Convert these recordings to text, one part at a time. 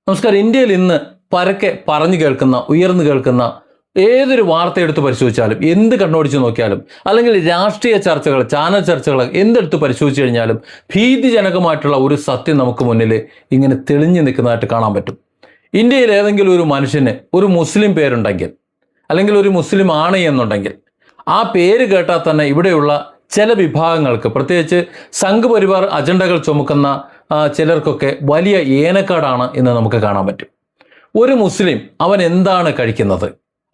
നമസ്കാരം. ഇന്ത്യയിൽ ഇന്ന് പരക്കെ പറഞ്ഞു കേൾക്കുന്ന, ഉയർന്നു കേൾക്കുന്ന ഏതൊരു വാർത്ത എടുത്ത് പരിശോധിച്ചാലും, എന്ത് കണ്ണോടിച്ച് നോക്കിയാലും, അല്ലെങ്കിൽ രാഷ്ട്രീയ ചർച്ചകൾ, ചാനൽ ചർച്ചകൾ എന്തെടുത്ത് പരിശോധിച്ച് കഴിഞ്ഞാലും ഭീതിജനകമായിട്ടുള്ള ഒരു സത്യം നമുക്ക് മുന്നിൽ ഇങ്ങനെ തെളിഞ്ഞു നിൽക്കുന്നതായിട്ട് കാണാൻ പറ്റും. ഇന്ത്യയിൽ ഏതെങ്കിലും ഒരു മനുഷ്യന് ഒരു മുസ്ലിം പേരുണ്ടെങ്കിൽ, അല്ലെങ്കിൽ ഒരു മുസ്ലിം ആണ് എന്നുണ്ടെങ്കിൽ, ആ പേര് കേട്ടാൽ തന്നെ ഇവിടെയുള്ള ചില വിഭാഗങ്ങൾക്ക്, പ്രത്യേകിച്ച് സംഘ് പരിവാർ അജണ്ടകൾ ചുമക്കുന്ന ചിലർക്കൊക്കെ വലിയ ഏനക്കാടാണ് എന്ന് നമുക്ക് കാണാൻ പറ്റും. ഒരു മുസ്ലിം അവൻ എന്താണ് കഴിക്കുന്നത്,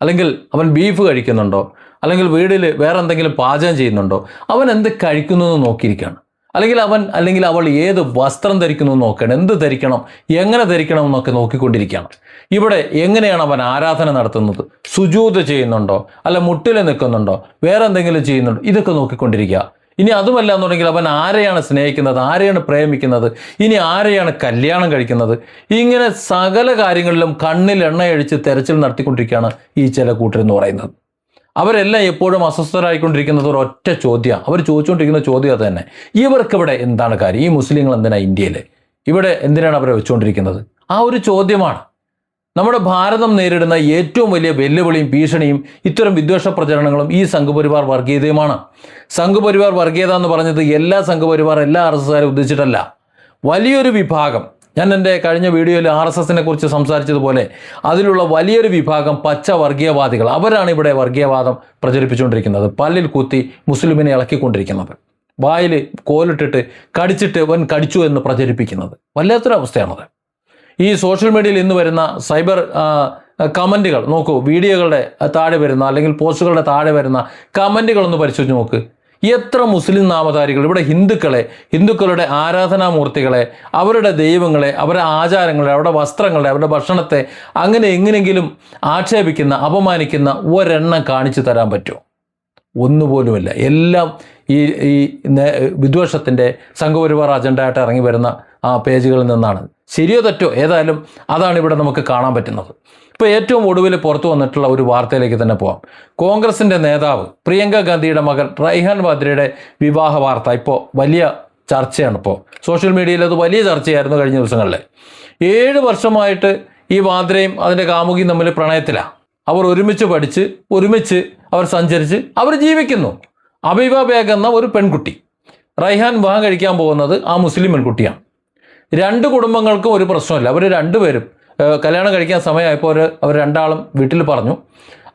അല്ലെങ്കിൽ അവൻ ബീഫ് കഴിക്കുന്നുണ്ടോ, അല്ലെങ്കിൽ വീട്ടിൽ വേറെ എന്തെങ്കിലും പാചകം ചെയ്യുന്നുണ്ടോ, അവൻ എന്ത് കഴിക്കുന്നു എന്ന് നോക്കിയിരിക്കുകയാണ്. അല്ലെങ്കിൽ അവൾ ഏത് വസ്ത്രം ധരിക്കുന്നു എന്ന് നോക്കണം, എന്ത് ധരിക്കണം, എങ്ങനെ ധരിക്കണം എന്നൊക്കെ നോക്കിക്കൊണ്ടിരിക്കുകയാണ്. ഇവിടെ എങ്ങനെയാണ് അവൻ ആരാധന നടത്തുന്നത്, സുജൂദ് ചെയ്യുന്നുണ്ടോ, അല്ല മുട്ടിൽ നിൽക്കുന്നുണ്ടോ, വേറെ എന്തെങ്കിലും ചെയ്യുന്നുണ്ടോ, ഇതൊക്കെ നോക്കിക്കൊണ്ടിരിക്കുക. ഇനി അതുമല്ല എന്നുണ്ടെങ്കിൽ അവൻ ആരെയാണ് സ്നേഹിക്കുന്നത്, ആരെയാണ് പ്രേമിക്കുന്നത്, ഇനി ആരെയാണ് കല്യാണം കഴിക്കുന്നത്, ഇങ്ങനെ സകല കാര്യങ്ങളിലും കണ്ണിൽ എണ്ണയഴിച്ച് തെരച്ചിൽ നടത്തിക്കൊണ്ടിരിക്കുകയാണ് ഈ ചില കൂട്ടരെന്ന് പറയുന്നത്. അവരെല്ലാം എപ്പോഴും അസ്വസ്ഥരായിക്കൊണ്ടിരിക്കുന്നത് ഒരൊറ്റ ചോദ്യമാണ്. അവർ ചോദിച്ചുകൊണ്ടിരിക്കുന്ന ചോദ്യം അത് തന്നെ: ഇവർക്കിവിടെ എന്താണ് കാര്യം, ഈ മുസ്ലിങ്ങൾ എന്തിനാണ് ഇന്ത്യയിൽ, ഇവിടെ എന്തിനാണ് അവരെ വെച്ചുകൊണ്ടിരിക്കുന്നത്? ആ ഒരു ചോദ്യമാണ്. നമ്മുടെ ഭാരതം നേരിടുന്ന ഏറ്റവും വലിയ വെല്ലുവിളിയും ഭീഷണിയും ഇത്തരം വിദ്വേഷ പ്രചരണങ്ങളും ഈ സംഘപരിവാർ വർഗീയതയുമാണ്. സംഘപരിവാർ വർഗീയത എന്ന് പറഞ്ഞത് എല്ലാ സംഘപരിവാർ, എല്ലാ RSSകാരും ഉദ്ദേശിച്ചിട്ടല്ല. വലിയൊരു വിഭാഗം, ഞാൻ എൻ്റെ കഴിഞ്ഞ വീഡിയോയിൽ RSSനെ കുറിച്ച് സംസാരിച്ചതുപോലെ അതിലുള്ള വലിയൊരു വിഭാഗം പച്ച വർഗീയവാദികൾ, അവരാണ് ഇവിടെ വർഗീയവാദം പ്രചരിപ്പിച്ചുകൊണ്ടിരിക്കുന്നത്. പല്ലിൽ കുത്തി മുസ്ലിമിനെ ഇളക്കിക്കൊണ്ടിരിക്കുന്നത്, വായിൽ കോലിട്ടിട്ട് കടിച്ചിട്ട് അവൻ കടിച്ചു എന്ന് പ്രചരിപ്പിക്കുന്നത്. വല്ലാത്തൊരവസ്ഥയാണത്. ഈ സോഷ്യൽ മീഡിയയിൽ ഇന്ന് വരുന്ന സൈബർ കമൻറ്റുകൾ നോക്കൂ, വീഡിയോകളുടെ താഴെ വരുന്ന, അല്ലെങ്കിൽ പോസ്റ്റുകളുടെ താഴെ വരുന്ന കമൻറ്റുകളൊന്ന് പരിശോധിച്ച് നോക്ക്. എത്ര മുസ്ലിം നാമധാരികൾ ഇവിടെ ഹിന്ദുക്കളുടെ ആരാധനാമൂർത്തികളെ, അവരുടെ ദൈവങ്ങളെ, അവരുടെ ആചാരങ്ങളെ, അവരുടെ വസ്ത്രങ്ങളെ, അവരുടെ ഭക്ഷണത്തെ അങ്ങനെ എങ്ങനെയെങ്കിലും ആക്ഷേപിക്കുന്ന, അപമാനിക്കുന്ന ഒരെണ്ണം കാണിച്ചു തരാൻ പറ്റുമോ? ഒന്നുപോലുമില്ല. എല്ലാം ഈ വിദ്വേഷത്തിൻ്റെ സംഘപരിവാർ അജണ്ടയായിട്ട് ഇറങ്ങി വരുന്ന പേജുകളിൽ നിന്നാണ്. ശരിയോ തെറ്റോ ഏതായാലും അതാണ് ഇവിടെ നമുക്ക് കാണാൻ പറ്റുന്നത്. ഇപ്പോൾ ഏറ്റവും ഒടുവിൽ പുറത്തു വന്നിട്ടുള്ള ഒരു വാർത്തയിലേക്ക് തന്നെ പോകാം. കോൺഗ്രസിൻ്റെ നേതാവ് പ്രിയങ്ക ഗാന്ധിയുടെ മകൻ റൈഹാൻ വാദ്രയുടെ വിവാഹ വാർത്ത ഇപ്പോൾ വലിയ ചർച്ചയാണ്. ഇപ്പോൾ സോഷ്യൽ മീഡിയയിൽ അത് വലിയ ചർച്ചയായിരുന്നു കഴിഞ്ഞ ദിവസങ്ങളിൽ. 7 വർഷമായിട്ട് ഈ വാദ്രയും അതിൻ്റെ കാമുകിയും തമ്മിൽ പ്രണയത്തിലാണ്. അവർ ഒരുമിച്ച് പഠിച്ച്, ഒരുമിച്ച് അവർ സഞ്ചരിച്ച്, അവർ ജീവിക്കുന്നു. അബീബ ബേഗ് എന്ന ഒരു പെൺകുട്ടി. റൈഹാൻ വിവാഹം കഴിക്കാൻ പോകുന്നത് ആ മുസ്ലിം പെൺകുട്ടിയാണ്. 2 കുടുംബങ്ങൾക്കും ഒരു പ്രശ്നമില്ല. അവർ രണ്ടുപേരും കല്യാണം കഴിക്കാൻ സമയമായപ്പോൾ അവർ രണ്ടാളും വീട്ടിൽ പറഞ്ഞു.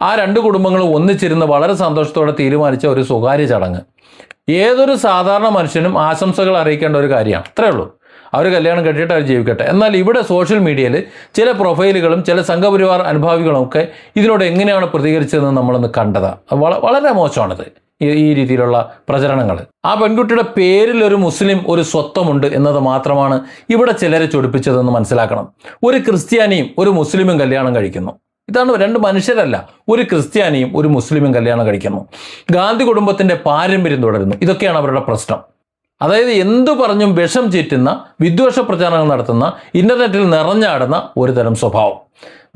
ആ 2 കുടുംബങ്ങളും ഒന്നിച്ചിരുന്ന് വളരെ സന്തോഷത്തോടെ തീരുമാനിച്ച ഒരു സ്വകാര്യ ചടങ്ങ്. ഏതൊരു സാധാരണ മനുഷ്യനും ആശംസകൾ അറിയിക്കേണ്ട ഒരു കാര്യമാണ്. അത്രയേ ഉള്ളൂ. അവർ കല്യാണം കെട്ടിയിട്ട് അവർ ജീവിക്കട്ടെ. എന്നാൽ ഇവിടെ സോഷ്യൽ മീഡിയയിൽ ചില പ്രൊഫൈലുകളും ചില സംഘപരിവാർ അനുഭാവികളും ഒക്കെ ഇതിനോട് എങ്ങനെയാണ് പ്രതികരിച്ചതെന്ന് നമ്മളൊന്ന് കണ്ടതാണ്. വളരെ മോശമാണിത്, ഈ രീതിയിലുള്ള പ്രചരണങ്ങൾ. ആ പെൺകുട്ടിയുടെ പേരിൽ ഒരു മുസ്ലിം ഒരു സ്വത്വമുണ്ട് എന്നത് മാത്രമാണ് ഇവിടെ ചിലരെ ചൊടിപ്പിച്ചതെന്ന് മനസ്സിലാക്കണം. ഒരു ക്രിസ്ത്യാനിയും ഒരു മുസ്ലിമും കല്യാണം കഴിക്കുന്നു. ഇതാണ് 2 മനുഷ്യരല്ല, ഒരു ക്രിസ്ത്യാനിയും ഒരു മുസ്ലിമും കല്യാണം കഴിക്കുന്നു. ഗാന്ധി കുടുംബത്തിൻ്റെ പാരമ്പര്യം തുടരുന്നു. ഇതൊക്കെയാണ് അവരുടെ പ്രശ്നം. അതായത് എന്തു പറഞ്ഞും വിഷം ചീറ്റുന്ന, വിദ്വേഷ പ്രചാരണങ്ങൾ നടത്തുന്ന, ഇൻ്റർനെറ്റിൽ നിറഞ്ഞാടുന്ന ഒരു തരം സ്വഭാവം.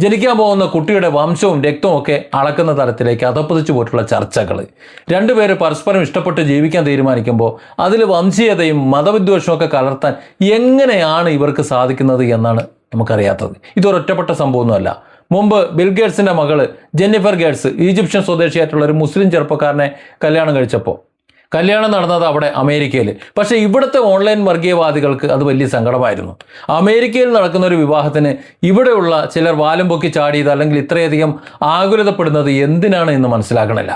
ജനിക്കാൻ പോകുന്ന കുട്ടിയുടെ വംശവും രക്തവും ഒക്കെ അളക്കുന്ന തരത്തിലേക്ക് അധപ്പതിച്ചു പോയിട്ടുള്ള ചർച്ചകൾ. 2 പേര് പരസ്പരം ഇഷ്ടപ്പെട്ട് ജീവിക്കാൻ തീരുമാനിക്കുമ്പോൾ അതിൽ വംശീയതയും മതവിദ്വേഷവും ഒക്കെ കലർത്താൻ എങ്ങനെയാണ് ഇവർക്ക് സാധിക്കുന്നത് എന്നാണ് നമുക്കറിയാത്തത്. ഇതൊരൊറ്റപ്പെട്ട സംഭവമൊന്നുമല്ല. മുമ്പ് ബിൽഗേറ്റ്സിൻ്റെ മകള് ജെന്നിഫർ ഗേറ്റ്സ് ഈജിപ്ഷ്യൻ സ്വദേശിയായിട്ടുള്ള ഒരു മുസ്ലിം ചെറുപ്പക്കാരനെ കല്യാണം കഴിച്ചപ്പോൾ കല്യാണം നടന്നത് അവിടെ അമേരിക്കയിൽ. പക്ഷേ ഇവിടുത്തെ ഓൺലൈൻ വർഗീയവാദികൾക്ക് അത് വലിയ സങ്കടമായിരുന്നു. അമേരിക്കയിൽ നടക്കുന്ന ഒരു വിവാഹത്തിന് ഇവിടെയുള്ള ചിലർ വാലും പൊക്കി ചാടിയത്, അല്ലെങ്കിൽ ഇത്രയധികം ആകുലതപ്പെടുന്നത് എന്തിനാണ് എന്ന് മനസ്സിലാക്കണില്ല.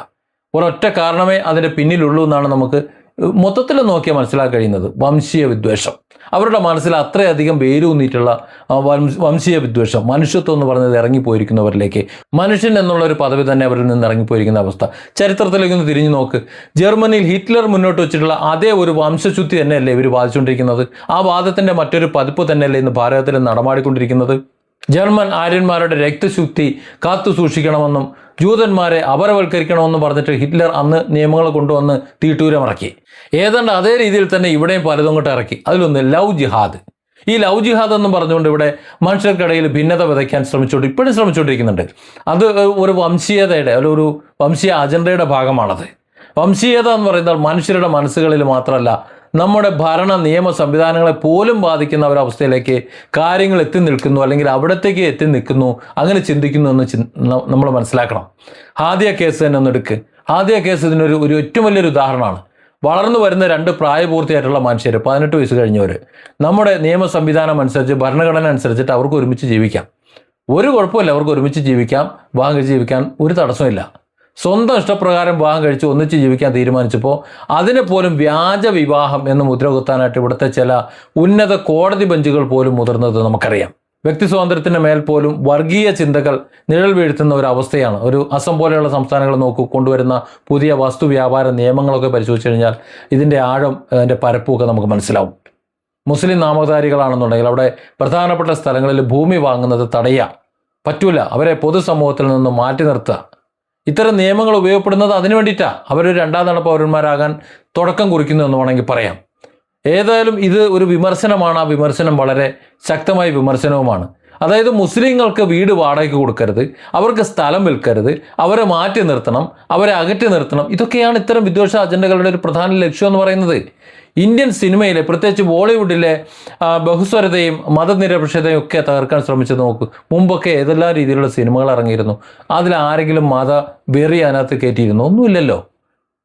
ഒരൊറ്റ കാരണമേ അതിൻ്റെ പിന്നിലുള്ളൂ എന്നാണ് നമുക്ക് മൊത്തത്തിൽ നോക്കിയാൽ മനസ്സിലാക്കാൻ കഴിയുന്നത്: വംശീയ വിദ്വേഷം. അവരുടെ മനസ്സിൽ അത്രയധികം വേരൂന്നിയിട്ടുള്ള വംശീയ വിദ്വേഷം, മനുഷ്യത്വം എന്ന് പറഞ്ഞത് ഇറങ്ങിപ്പോയിരിക്കുന്നവരിലേക്ക്, മനുഷ്യൻ എന്നുള്ളൊരു പദവി തന്നെ അവരിൽ നിന്ന് ഇറങ്ങിപ്പോയിരിക്കുന്ന അവസ്ഥ. ചരിത്രത്തിലേക്കൊന്ന് തിരിഞ്ഞു നോക്ക്. ജർമ്മനിയിൽ ഹിറ്റ്ലർ മുന്നോട്ട് വെച്ചിട്ടുള്ള അതേ ഒരു വംശശുദ്ധി തന്നെയല്ലേ ഇവർ വാദിച്ചുകൊണ്ടിരിക്കുന്നത്? ആ വാദത്തിൻ്റെ മറ്റൊരു പതിപ്പ് തന്നെയല്ലേ ഇന്ന് ഭാരതത്തിൽ നടമാടിക്കൊണ്ടിരിക്കുന്നത്? ജർമ്മൻ ആര്യന്മാരുടെ രക്തശുദ്ധി കാത്തു സൂക്ഷിക്കണമെന്നും ജൂതന്മാരെ അപരവൽക്കരിക്കണമെന്നും പറഞ്ഞിട്ട് ഹിറ്റ്ലർ അന്ന് നിയമങ്ങൾ കൊണ്ടുവന്ന് തീട്ടൂരമിറക്കി. ഏതാണ്ട് അതേ രീതിയിൽ തന്നെ ഇവിടെയും പലതും കൊണ്ട് ഇറക്കി. അതിലൊന്ന് ലവ് ജിഹാദ്. ഈ ലവ് ജിഹാദ് എന്നും പറഞ്ഞുകൊണ്ട് ഇവിടെ മനുഷ്യർക്കിടയിൽ ഭിന്നത വിതയ്ക്കാൻ ഇപ്പോഴും ശ്രമിച്ചുകൊണ്ടിരിക്കുന്നുണ്ട്. അത് ഒരു വംശീയതയുടെ, ഒരു വംശീയ അജണ്ടയുടെ ഭാഗമാണത്. വംശീയത എന്ന് പറയുന്നത് മനുഷ്യരുടെ മനസ്സുകളിൽ മാത്രമല്ല നമ്മുടെ ഭരണ നിയമ സംവിധാനങ്ങളെ പോലും ബാധിക്കുന്ന ഒരവസ്ഥയിലേക്ക് കാര്യങ്ങൾ എത്തി നിൽക്കുന്നു, അല്ലെങ്കിൽ അവിടത്തേക്ക് എത്തി നിൽക്കുന്നു, അങ്ങനെ ചിന്തിക്കുന്നു എന്ന് നമ്മൾ മനസ്സിലാക്കണം. ഹാദിയ കേസ് തന്നെ ഒന്നെടുക്ക്. ഹാദിയ കേസ് ഇതിനൊരു ഏറ്റവും വലിയൊരു ഉദാഹരണമാണ്. വളർന്നു വരുന്ന 2 പ്രായപൂർത്തിയായിട്ടുള്ള മനുഷ്യർ, 18 വയസ്സ് കഴിഞ്ഞവർ, നമ്മുടെ നിയമ സംവിധാനം അനുസരിച്ച്, ഭരണഘടന അനുസരിച്ചിട്ട് അവർക്ക് ഒരുമിച്ച് ജീവിക്കാം. ഒരു കുഴപ്പമില്ല, അവർക്ക് ഒരുമിച്ച് ജീവിക്കാം, വിവാഹം കഴിച്ച് ജീവിക്കാൻ ഒരു തടസ്സമില്ല. സ്വന്തം ഇഷ്ടപ്രകാരം വിവാഹം കഴിച്ച് ഒന്നിച്ച് ജീവിക്കാൻ തീരുമാനിച്ചപ്പോൾ അതിനെ പോലും വ്യാജ വിവാഹം എന്ന് മുദ്രകുത്താനായിട്ട് ഇവിടുത്തെ ചില ഉന്നത കോടതി ബെഞ്ചുകൾ പോലും മുതിർന്നത് നമുക്കറിയാം. വ്യക്തി സ്വാതന്ത്ര്യത്തിൻ്റെ മേൽ പോലും വർഗീയ ചിന്തകൾ നിഴൽ വീഴ്ത്തുന്ന ഒരു അവസ്ഥയാണ്. ഒരു അസം പോലെയുള്ള സംസ്ഥാനങ്ങൾ കൊണ്ടുവരുന്ന പുതിയ വസ്തു വ്യാപാര നിയമങ്ങളൊക്കെ പരിശോധിച്ച് കഴിഞ്ഞാൽ ഇതിൻ്റെ ആഴം, അതിൻ്റെ പരപ്പുമൊക്കെ നമുക്ക് മനസ്സിലാവും. മുസ്ലിം നാമധാരികളാണെന്നുണ്ടെങ്കിൽ അവിടെ പ്രധാനപ്പെട്ട സ്ഥലങ്ങളിൽ ഭൂമി വാങ്ങുന്നത് തടയുക, പറ്റൂല, അവരെ പൊതുസമൂഹത്തിൽ നിന്ന് മാറ്റി നിർത്തുക. ഇത്തരം നിയമങ്ങൾ ഉപയോഗപ്പെടുന്നത് അതിനു വേണ്ടിയിട്ടാണ്. അവരൊരു 2ാം തവണ പൗരന്മാരാകാൻ തുടക്കം കുറിക്കുന്നു എന്ന് വേണമെങ്കിൽ പറയാം. ഏതായാലും ഇത് ഒരു വിമർശനമാണ്. ആ വിമർശനം വളരെ ശക്തമായ വിമർശനവുമാണ്. അതായത് മുസ്ലിങ്ങൾക്ക് വീട് വാടകയ്ക്ക് കൊടുക്കരുത്, അവർക്ക് സ്ഥലം വിൽക്കരുത്, അവരെ മാറ്റി നിർത്തണം, അവരെ അകറ്റി നിർത്തണം. ഇതൊക്കെയാണ് ഇത്തരം വിദ്വേഷ അജണ്ടകളുടെ ഒരു പ്രധാന ലക്ഷ്യം എന്ന് പറയുന്നത്. ഇന്ത്യൻ സിനിമയിലെ, പ്രത്യേകിച്ച് ബോളിവുഡിലെ ബഹുസ്വരതയും മതനിരപേക്ഷതയും ഒക്കെ തകർക്കാൻ ശ്രമിച്ചത് നോക്കൂ. മുമ്പൊക്കെ ഏതെല്ലാം രീതിയിലുള്ള സിനിമകൾ ഇറങ്ങിയിരുന്നു. അതിലാരെങ്കിലും വെറി അതിനകത്ത് കയറ്റിയിരുന്നു? ഒന്നുമില്ലല്ലോ.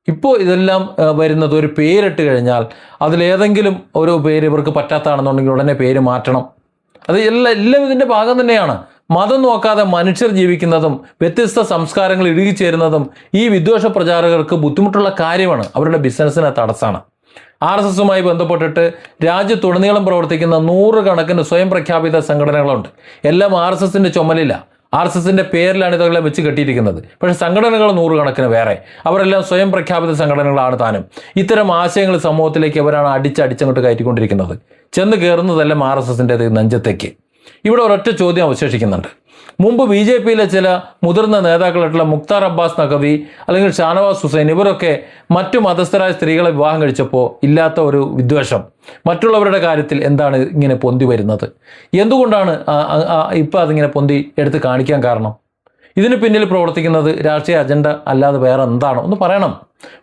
ഇപ്പോൾ ഇതെല്ലാം വരുന്നത് ഒരു പേരിട്ട് കഴിഞ്ഞാൽ അതിലേതെങ്കിലും ഒരു പേര് ഇവർക്ക് പറ്റാത്തതാണെന്നുണ്ടെങ്കിൽ ഉടനെ പേര് മാറ്റണം. അത് എല്ലാം ഇതിൻ്റെ ഭാഗം തന്നെയാണ്. മതം നോക്കാതെ മനുഷ്യർ ജീവിക്കുന്നതും വ്യത്യസ്ത സംസ്കാരങ്ങൾ ഇഴുകിച്ചേരുന്നതും ഈ വിദ്വേഷ പ്രചാരകർക്ക് ബുദ്ധിമുട്ടുള്ള കാര്യമാണ്. അവരുടെ ബിസിനസ്സിന് തടസ്സമാണ്. RSSുമായി ബന്ധപ്പെട്ടിട്ട് രാജ്യത്തുടനീളം പ്രവർത്തിക്കുന്ന 100 കണക്കിന് സ്വയം പ്രഖ്യാപിത സംഘടനകളുണ്ട്. എല്ലാം RSSന്റെ ചുമലില്ല, RSSന്റെ പേരിലാണ് ഇതെല്ലാം വെച്ച് കെട്ടിയിരിക്കുന്നത്. പക്ഷേ സംഘടനകൾ 100 കണക്കിന് വേറെ, അവരെല്ലാം സ്വയം പ്രഖ്യാപിത സംഘടനകളാണ് താനും. ഇത്തരം ആശയങ്ങൾ സമൂഹത്തിലേക്ക് അവരാണ് അടിച്ചങ്ങോട്ട് കയറ്റിക്കൊണ്ടിരിക്കുന്നത്. ചെന്ന് കയറുന്നതെല്ലാം RSSന്റെ നെഞ്ചത്തേക്ക്. ഇവിടെ ഒരൊറ്റ ചോദ്യം അവശേഷിക്കുന്നുണ്ട്. മുമ്പ് BJPയിലെ ചില മുതിർന്ന നേതാക്കളായിട്ടുള്ള മുക്താർ അബ്ബാസ് നഖവി അല്ലെങ്കിൽ ഷാനവാസ് ഹുസൈൻ ഇവരൊക്കെ മറ്റു മതസ്ഥരായ സ്ത്രീകളെ വിവാഹം കഴിച്ചപ്പോൾ ഇല്ലാത്ത ഒരു വിദ്വേഷം മറ്റുള്ളവരുടെ കാര്യത്തിൽ എന്താണ് ഇങ്ങനെ പൊന്തി വരുന്നത്? എന്തുകൊണ്ടാണ് ഇപ്പം അതിങ്ങനെ പൊന്തി എടുത്ത് കാണിക്കാൻ കാരണം? ഇതിന് പിന്നിൽ പ്രവർത്തിക്കുന്നത് രാഷ്ട്രീയ അജണ്ട അല്ലാതെ വേറെ എന്താണ്? ഒന്ന് പറയണം.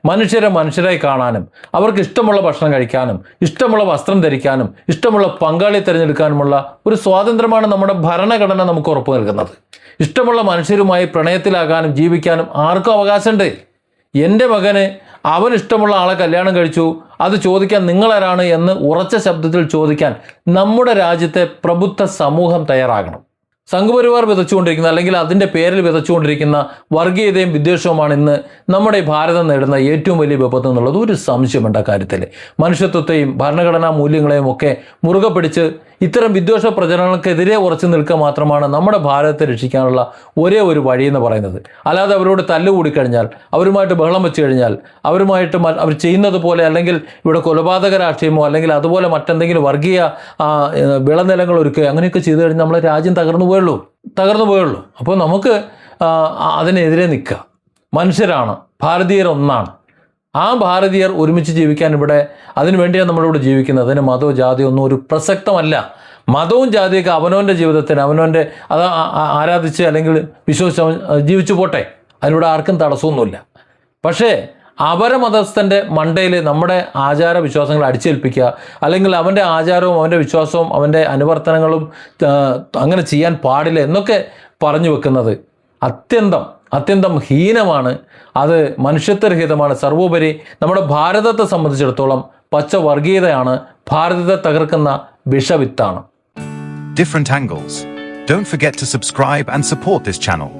മനുഷ്യരെ മനുഷ്യരായി കാണാനും അവർക്ക് ഇഷ്ടമുള്ള ഭക്ഷണം കഴിക്കാനും ഇഷ്ടമുള്ള വസ്ത്രം ധരിക്കാനും ഇഷ്ടമുള്ള പങ്കാളിയെ തിരഞ്ഞെടുക്കാനുമുള്ള ഒരു സ്വാതന്ത്ര്യമാണ് നമ്മുടെ ഭരണഘടന നമുക്ക് ഉറപ്പു നൽകുന്നത്. ഇഷ്ടമുള്ള മനുഷ്യരുമായി പ്രണയത്തിലാകാനും ജീവിക്കാനും ആർക്കും അവകാശമുണ്ട്. എൻ്റെ മകന് അവൻ ഇഷ്ടമുള്ള ആളെ കല്യാണം കഴിച്ചു, അത് ചോദിക്കാൻ നിങ്ങളാരാണ് എന്ന് ഉറച്ച ശബ്ദത്തിൽ ചോദിക്കാൻ നമ്മുടെ രാജ്യത്തെ പ്രബുദ്ധ സമൂഹം തയ്യാറാകണം. സംഘപരിവാർ വിതച്ചുകൊണ്ടിരിക്കുന്ന, അല്ലെങ്കിൽ അതിൻ്റെ പേരിൽ വിതച്ചുകൊണ്ടിരിക്കുന്ന വർഗീയതയും വിദ്വേഷവുമാണ് ഇന്ന് നമ്മുടെ ഈ ഭാരതം നേടുന്ന ഏറ്റവും വലിയ വിപത്ത് എന്നുള്ളത് ഒരു സംശയമുണ്ട്. കാര്യത്തിൽ മനുഷ്യത്വത്തെയും ഭരണഘടനാ മൂല്യങ്ങളെയും ഒക്കെ മുറുകെ പിടിച്ച് ഇത്തരം വിദ്വേഷ പ്രചരണങ്ങൾക്കെതിരെ ഉറച്ചു നിൽക്കുക മാത്രമാണ് നമ്മുടെ ഭാരതത്തെ രക്ഷിക്കാനുള്ള ഒരേ ഒരു വഴി എന്ന് പറയുന്നത്. അല്ലാതെ അവരോട് തല്ലുകൂടിക്കഴിഞ്ഞാൽ, അവരുമായിട്ട് ബഹളം വെച്ച് കഴിഞ്ഞാൽ, അവരുമായിട്ട് അവർ ചെയ്യുന്നത് പോലെ, അല്ലെങ്കിൽ ഇവിടെ കൊലപാതക രാഷ്ട്രീയമോ അല്ലെങ്കിൽ അതുപോലെ മറ്റെന്തെങ്കിലും വർഗീയ വിളനിലങ്ങൾ ഒരുക്കുക, അങ്ങനെയൊക്കെ ചെയ്തു കഴിഞ്ഞാൽ നമ്മളെ രാജ്യം തകർന്നു പോയുള്ളൂ. അപ്പോൾ നമുക്ക് അതിനെതിരെ നിൽക്കുക. മനുഷ്യരാണ്, ഭാരതീയർ ഒന്നാണ്. ആ ഭാരതീയർ ഒരുമിച്ച് ജീവിക്കാൻ ഇവിടെ അതിനുവേണ്ടിയാണ് നമ്മളിവിടെ ജീവിക്കുന്നത്. അതിന് മതവും ജാതിയോ ഒന്നും ഒരു പ്രസക്തമല്ല. മതവും ജാതിയൊക്കെ അവനവൻ്റെ ജീവിതത്തിന് അവനവൻ്റെ അത് ആരാധിച്ച് അല്ലെങ്കിൽ വിശ്വസിച്ച് ജീവിച്ചു പോട്ടെ, അതിലൂടെ ആർക്കും തടസ്സമൊന്നുമില്ല. പക്ഷേ അപരമതസ്ഥൻ്റെ മണ്ടയിൽ നമ്മുടെ ആചാര വിശ്വാസങ്ങൾ അടിച്ചേൽപ്പിക്കുക, അല്ലെങ്കിൽ അവൻ്റെ ആചാരവും അവൻ്റെ വിശ്വാസവും അവൻ്റെ അനുവർത്തനങ്ങളും അങ്ങനെ ചെയ്യാൻ പാടില്ല എന്നൊക്കെ പറഞ്ഞു വെക്കുന്നത് അത്യന്തം ഹീനമാണ്. അത് മനുഷ്യത്വരഹിതമാണ്. സർവോപരി നമ്മുടെ ഭാരതത്തെ സംബന്ധിച്ചിടത്തോളം പച്ച വർഗീയതയാണ്, ഭാരതത്തെ തകർക്കുന്ന വിഷവിത്താണ്. Different angles. Don't forget to subscribe and support this channel.